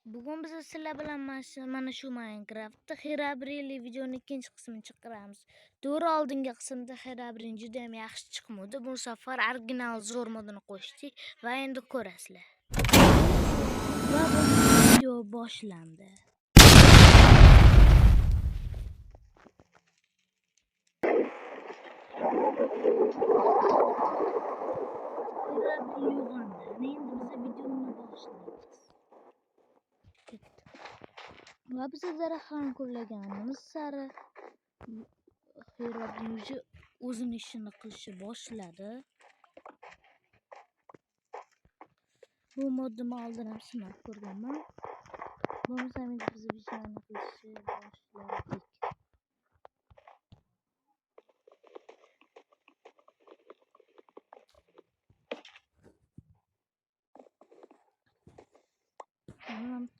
Bugun biz sizlar bilan mana shu Minecraftda Xerabrili videoning ikkinchi qismini chiqaramiz. To'g'ri, oldingi qismda Xerabrili juda ham yaxshi chiqmadi. Bu safar original zo'r modini qo'shdik va endi ko'rasizlar. Va bu video boshlandi. Xerabrili uyg'ondi. Endi biz videoni boshlaymiz. Va biz daraxtlarni ko'rlaganimiz sari Xerabrili o'zini ishini qilishni boshladi. Bu modni oldin ham sinab ko'rganman. Bo'lmasa endi biz ishlarni qilishni boshladik.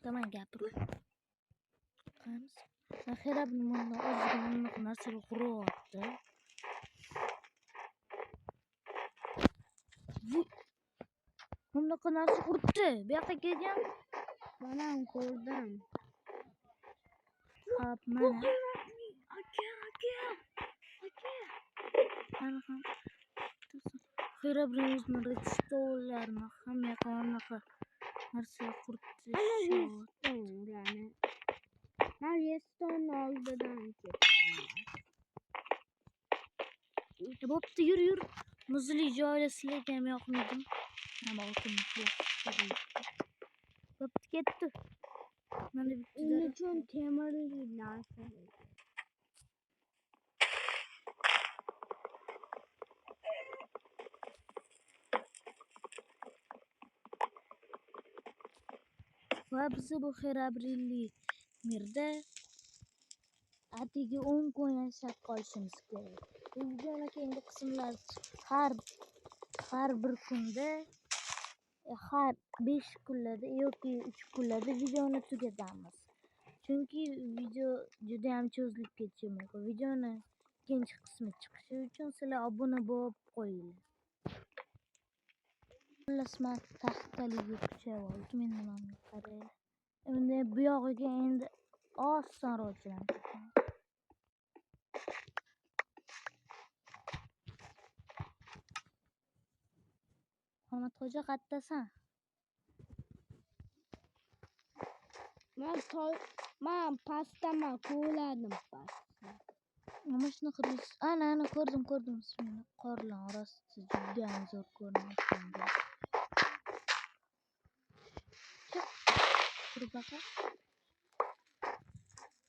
Tamam gapirib qamiz. Xerabrili bundan ozgina narsaga quryapti. Bunaqa narsa quribdi. Bu yoqqa kelgan. Mana ham ko'rdim. Hop, mana. Mana ham. Xerabrili o'zini redstone'larni hamma yoqqa anaqa narsa quribdi. Ularni. Ben redstone oldidan ketdim. Bo'pti, yur. Muzli joyda sizlarga ham yoqmadim. Mana oltin. Bo'pti, ketdi. Mana bitta. Onun için temirli narsa. Va biz bu Xerabrili mirda atigi 10 kun yashab qolishimiz kerak. Bu videoning keyingi qismlar har bir kunda har 5 kunlarda yoki 3 kunlarda videoni tugatamiz. Chunki video juda ham cho'zilib ketishi mumkin. Videoning ikkinchi qismi chiqishi uchun sizlar obuna bo'lib qo'yinglar. Xullas, men taxtaliga kuchayib oldim. Endi mana qarang. Endi bu yog'iga endi osonroq jo'nataman. Ahmadxo'ja qayerdasan? Ben pastaman ko'rladim pasta. Mana shuni qirg'iz. Ana ko'rdim. Shuni qorlar orasida juda ham zo'r ko'rinadi. Turib baqa.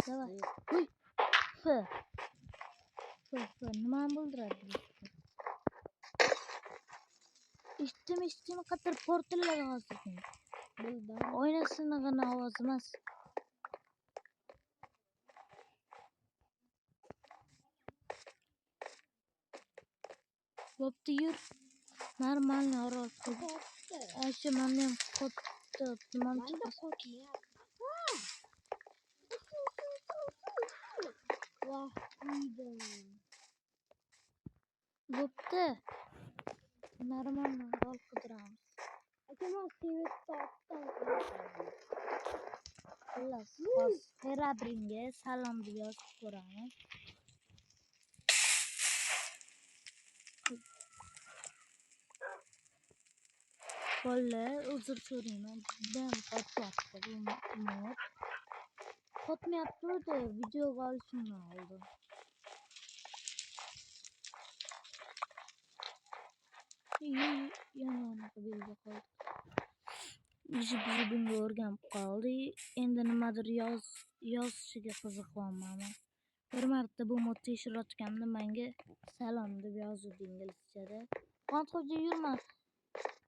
Davay. Uy. Nima bo'ldiradi? Eshitdim qator portallar hozir. Bildim. Oynasini g'ina ovoz emas. Bo'pti, yur. Normalniy orol qildi. Shu meni ham qotdi. Ben de korkmuyorum. Vah, iyiydi. Bo'pti. Normalniy orol qidiramiz. Acaba sevet tattan. Xullas, Xerabriga salom deb yozib ko'ramiz. Bolalar, uzr so'rayman. Juda ham qotyapti bu mod. Qotmayapti, videoga olishimdan oldin. Yana belga qoldi. Biz bunga o'rganib qoldik. Endi nimadir yozishiga qiziqyapman. Bir marta bu mod tekshirayotganda menga salom deb yozuvdi inglizchada. Ahmadxo'ja, yurma.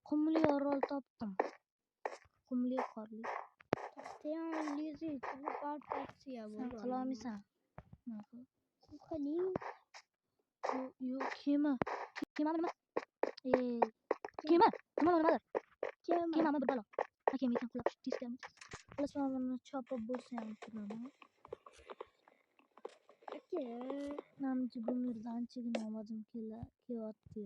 Qumli orol topdim. Qumli qorli. Sen lizi çok artıya bu. Sen qilolmaysan. Qiling. Yo'q, kema nima? Kema nimadir? Kema bir balo. Kema ekan, qulab tushib Xullas, men buni chopib bo'lsa ham turaman. Aka. Menimcha bu yerda anchagina ovodim kelyapti.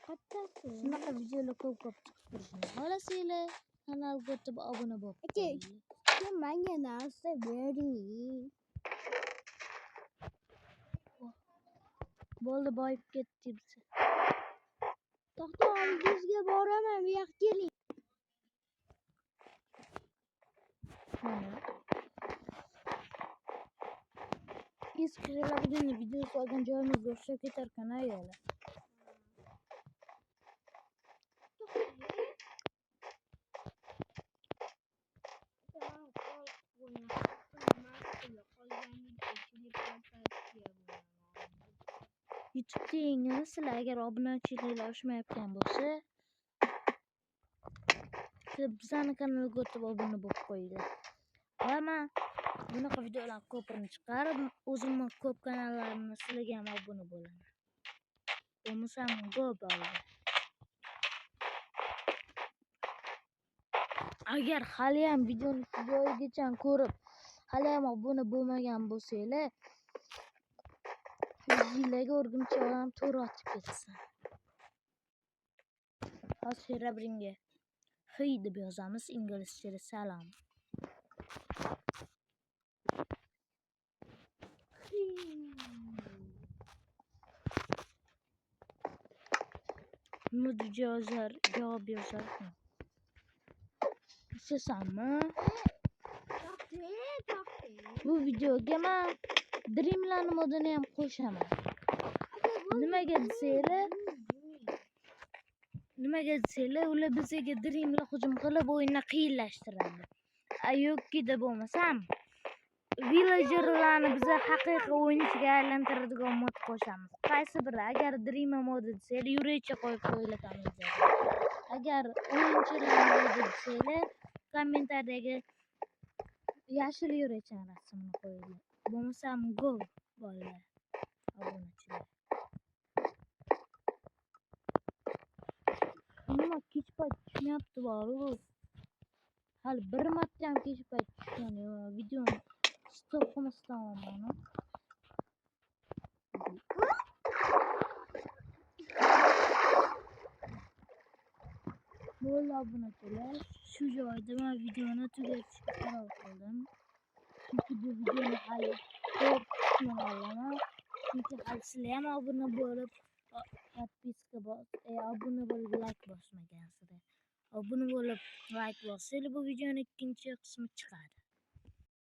Qattasi. Shunaqa videolar ko'p chiqib turishini xohlasanglar, kanalga o'tib obuna bo'lib Aka, qo'yinglar. sen menga narsa bering. Bo'ldi, boyib ketdi biza. To'xta, oldingizga boraman, bu yoqqa keling. Mana. Eski bugun video solgan joyimizga o'xshab ketarkan ayollar. YouTube'da yengini sizlar agar obunachiliklar oshmayotgan bo'lsa, bizani kanalga o'tib obuna bo'lib qo'yinglar. Va men bunaqa videolar ko'pini chiqarib, o'zimni ko'p kanallarni sizlarga ham obuna bo'laman. Bo'lmasam ko'p bo'ldi. Agar hali ham videoni joyigacha ko'rib, hali ham obuna bo'lmagan bo'lsanglar, yuzinglarga o'rgimchak odam to'g'ri otib ketsin. Hozir Rabbingga hey deb yozamiz inglizchada salom. Nima javob yozarkan? Ishonasanmi? Bu videoga men Dreamland modini ham qo'shaman. Nimaga desanglar, ular bizga Dreamlar hujum qilib o'yinni qiyinlashtiradi. Yo'qida bo'lmasam, villagerlarni biz haqiqiy o'yinchiga aylantiradigan mod qo'shamiz. Qaysi biri? Agar Dream modi desanglar, yuraycha qo'yib qo'yilamiz. Agar o'yinchilar modi desanglar, kommentariyadagi yashil yuraycha rasmini qo'yinglar. Bo'lmasam go bolalar. Obunachilar. Nima kech payt tushmayapti boru. Hali bir marta ham kech payt tushgan yo'q. Videoni stop qilmasdan olmadim. Bo'ldi obunachilar. Shu joyda men videoni tugatishga qaror qildim. Chunki bu videoni hali ko'p kutmay olaman. Chunki hali sizlar ham obuna bo'lib, подписка obuna bo'lib like bosmagansizlar. Obuna bo'lib like bossanglar bu videoning ikkinchi qismi chiqadi.